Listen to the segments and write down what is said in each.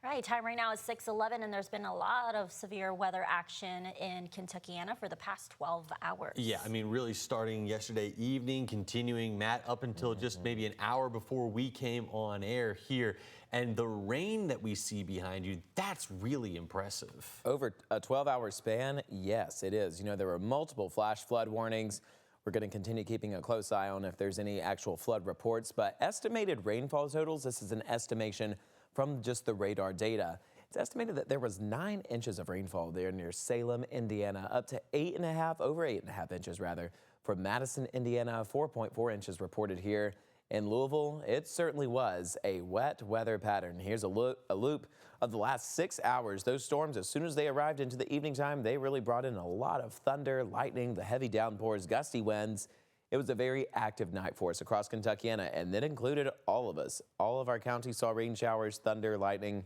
Right, time right now is 6:11, and there's been a lot of severe weather action in Kentuckiana for the past 12 hours. Yeah, I mean, really starting yesterday evening, continuing, Matt, up until just maybe an hour before we came on air here. And the rain that we see behind you, that's really impressive. Over a 12-hour span, yes, it is. You know, there were multiple flash flood warnings. We're going to continue keeping a close eye on if there's any actual flood reports. But estimated rainfall totals, this is an estimation from just the radar data. It's estimated that there was 9 inches of rainfall there near Salem, Indiana, up to over 8.5 inches rather. From Madison, Indiana, 4.4 inches reported here. In Louisville, it certainly was a wet weather pattern. Here's a loop of the last 6 hours. Those storms, as soon as they arrived into the evening time, they really brought in a lot of thunder, lightning, the heavy downpours, gusty winds. It was a very active night for us across Kentuckiana, and that included all of us. All of our counties saw rain showers, thunder, lightning.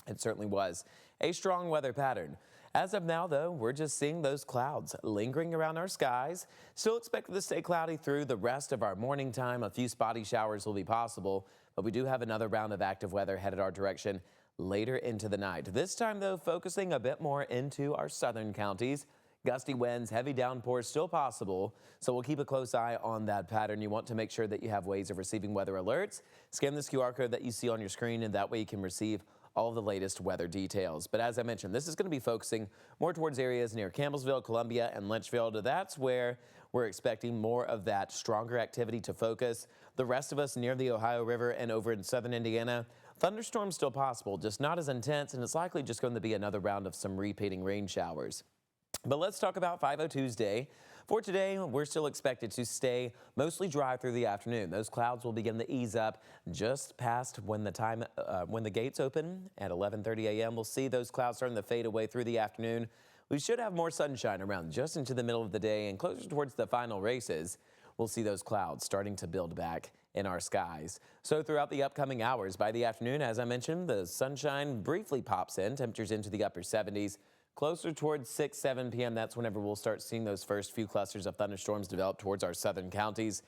It certainly was a strong weather pattern. As of now, though, we're just seeing those clouds lingering around our skies. Still expected to stay cloudy through the rest of our morning time. A few spotty showers will be possible, but we do have another round of active weather headed our direction later into the night. This time, though, focusing a bit more into our southern counties. Gusty winds, heavy downpours still possible, so we'll keep a close eye on that pattern. You want to make sure that you have ways of receiving weather alerts. Scan this QR code that you see on your screen, and that way you can receive all of the latest weather details. But as I mentioned, this is going to be focusing more towards areas near Campbellsville, Columbia, and Lynchfield. That's where we're expecting more of that stronger activity to focus. The rest of us near the Ohio River and over in southern Indiana, thunderstorms still possible, just not as intense, and it's likely just going to be another round of some repeating rain showers. But let's talk about 50 Tuesday. For today, we're still expected to stay mostly dry through the afternoon. Those clouds will begin to ease up just past when the gates open at 11:30 a.m. We'll see those clouds starting to fade away through the afternoon. We should have more sunshine around just into the middle of the day, and closer towards the final races, we'll see those clouds starting to build back in our skies. So throughout the upcoming hours, by the afternoon, as I mentioned, the sunshine briefly pops in, temperatures into the upper 70s. Closer towards 7 p.m., that's whenever we'll start seeing those first few clusters of thunderstorms develop towards our southern counties,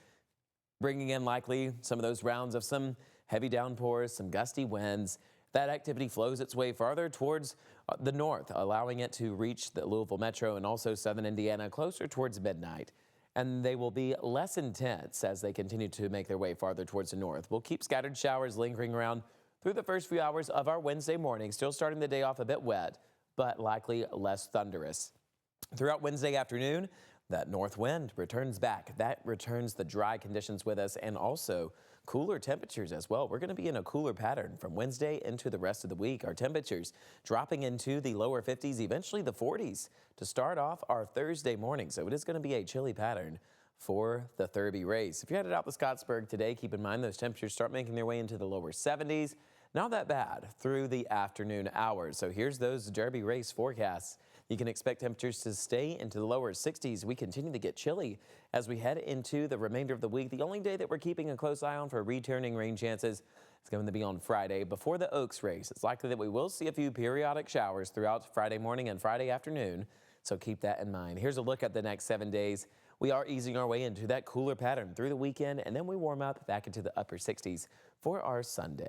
bringing in likely some of those rounds of some heavy downpours, some gusty winds. That activity flows its way farther towards the north, allowing it to reach the Louisville metro and also southern Indiana closer towards midnight. And they will be less intense as they continue to make their way farther towards the north. We'll keep scattered showers lingering around through the first few hours of our Wednesday morning, still starting the day off a bit wet, but likely less thunderous. Throughout Wednesday afternoon, that north wind returns back. That returns the dry conditions with us and also cooler temperatures as well. We're going to be in a cooler pattern from Wednesday into the rest of the week. Our temperatures dropping into the lower 50s, eventually the 40s to start off our Thursday morning. So it is going to be a chilly pattern for the Derby race. If you're headed out to Scottsburg today, keep in mind those temperatures start making their way into the lower 70s. Not that bad through the afternoon hours. So here's those Derby race forecasts. You can expect temperatures to stay into the lower 60s. We continue to get chilly as we head into the remainder of the week. The only day that we're keeping a close eye on for returning rain chances is going to be on Friday before the Oaks race. It's likely that we will see a few periodic showers throughout Friday morning and Friday afternoon. So keep that in mind. Here's a look at the next 7 days. We are easing our way into that cooler pattern through the weekend, and then we warm up back into the upper 60s for our Sunday.